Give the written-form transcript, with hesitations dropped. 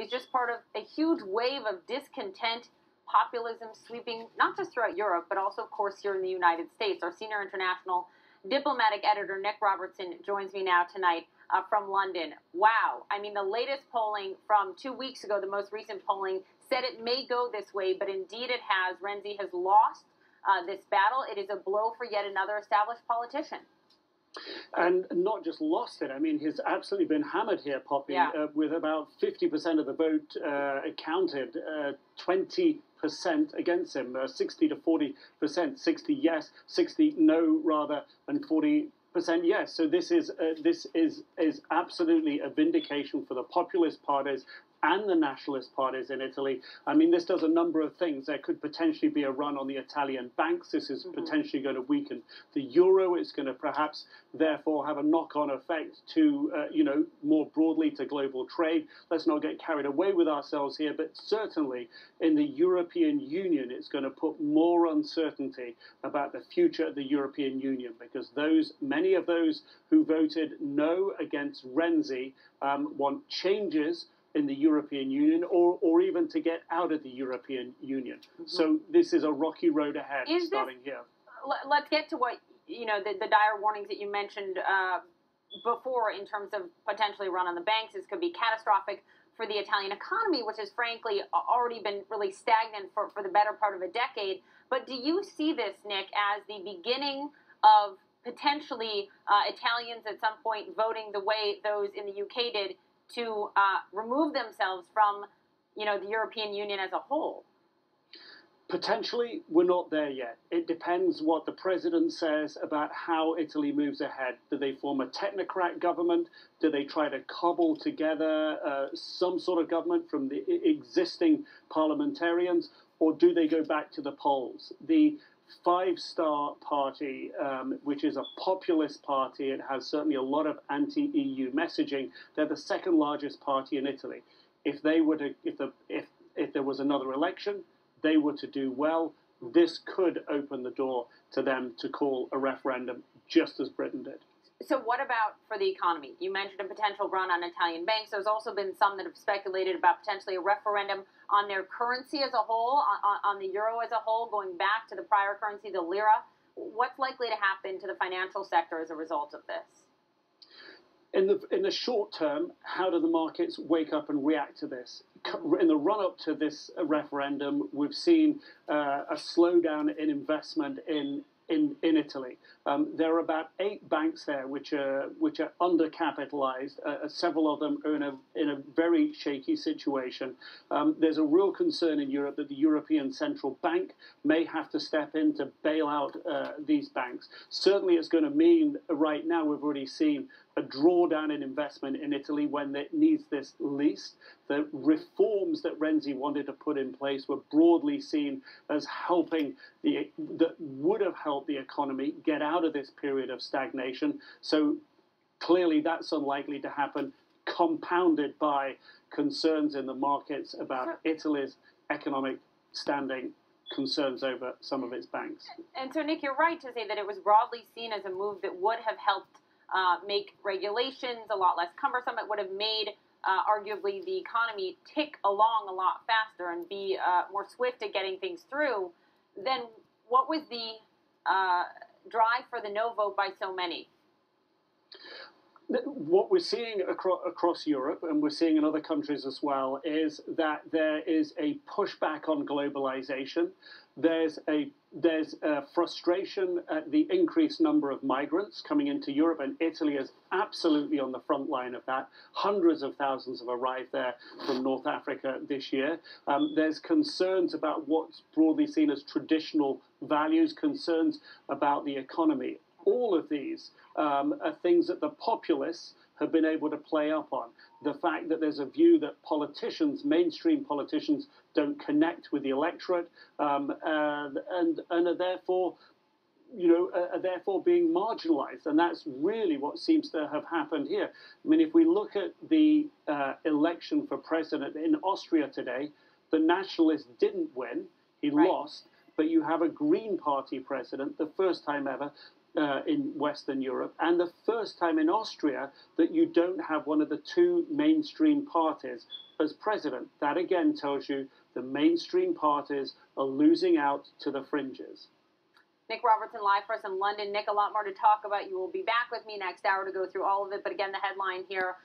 is just part of a huge wave of discontent, populism sweeping not just throughout Europe, but also, of course, here in the United States. Our senior international diplomatic editor, Nick Robertson, joins me now tonight from London. Wow. I mean, the latest polling from 2 weeks ago, the most recent polling, said it may go this way, but indeed it has. Renzi has lost this battle. It is a blow for yet another established politician. And not just lost it, I mean, he's absolutely been hammered here, Poppy, with about 50% of the vote counted, 20% against him, 60 to 40%, 60 yes, 60 no, rather, and 40% yes. So this is absolutely a vindication for the populist parties and the nationalist parties in Italy. I mean, this does a number of things. There could potentially be a run on the Italian banks. This is potentially going to weaken the euro. It's going to perhaps, therefore, have a knock-on effect to, more broadly to global trade. Let's not get carried away with ourselves here, but certainly in the European Union, it's going to put more uncertainty about the future of the European Union, because many of those who voted no against Renzi want changes in the European Union, or even to get out of the European Union. So this is a rocky road ahead starting here. Let's get to what, the dire warnings that you mentioned before in terms of potentially run on the banks. This could be catastrophic for the Italian economy, which has frankly already been really stagnant for the better part of a decade. But do you see this, Nick, as the beginning of potentially Italians at some point voting the way those in the UK did, to remove themselves from, the European Union as a whole? Potentially, we're not there yet. It depends what the president says about how Italy moves ahead. Do they form a technocrat government? Do they try to cobble together some sort of government from the existing parliamentarians? Or do they go back to the polls? The Five Star Party, which is a populist party, it has certainly a lot of anti-EU messaging. They're the second largest party in Italy. If they were to, if there was another election, they were to do well, this could open the door to them to call a referendum, just as Britain did. So what about for the economy? You mentioned a potential run on Italian banks. There's also been some that have speculated about potentially a referendum on their currency as a whole, on the euro as a whole, going back to the prior currency, the lira. What's likely to happen to the financial sector as a result of this? In the short term, how do the markets wake up and react to this? In the run-up to this referendum, we've seen a slowdown in investment in Italy. There are about 8 banks there which are undercapitalized. Several of them are in a very shaky situation. There's a real concern in Europe that the European Central Bank may have to step in to bail out these banks. Certainly it's going to mean, right now we've already seen a drawdown in investment in Italy when it needs this least. The reforms that Renzi wanted to put in place were broadly seen as helping that would have helped the economy get out of this period of stagnation. So clearly that's unlikely to happen, compounded by concerns in the markets about Italy's economic standing, concerns over some of its banks. And so, Nick, you're right to say that it was broadly seen as a move that would have helped make regulations a lot less cumbersome. It would have made arguably the economy tick along a lot faster and be more swift at getting things through. Then what was the drive for the no vote by so many? What we're seeing across Europe, and we're seeing in other countries as well, is that there is a pushback on globalization. There's a frustration at the increased number of migrants coming into Europe, and Italy is absolutely on the front line of that. Hundreds of thousands have arrived there from North Africa this year. There's concerns about what's broadly seen as traditional values, concerns about the economy. All of these are things that the populists have been able to play up on. The fact that there's a view that politicians, mainstream politicians, don't connect with the electorate and are therefore, being marginalized. And that's really what seems to have happened here. I mean, if we look at the election for president in Austria today, the nationalist didn't win. He lost. But you have a Green Party president, the first time ever. in Western Europe, and the first time in Austria that you don't have one of the two mainstream parties as president. That again tells you the mainstream parties are losing out to the fringes. Nick Robertson live for us in London. Nick, a lot more to talk about. You will be back with me next hour to go through all of it. But again, the headline here,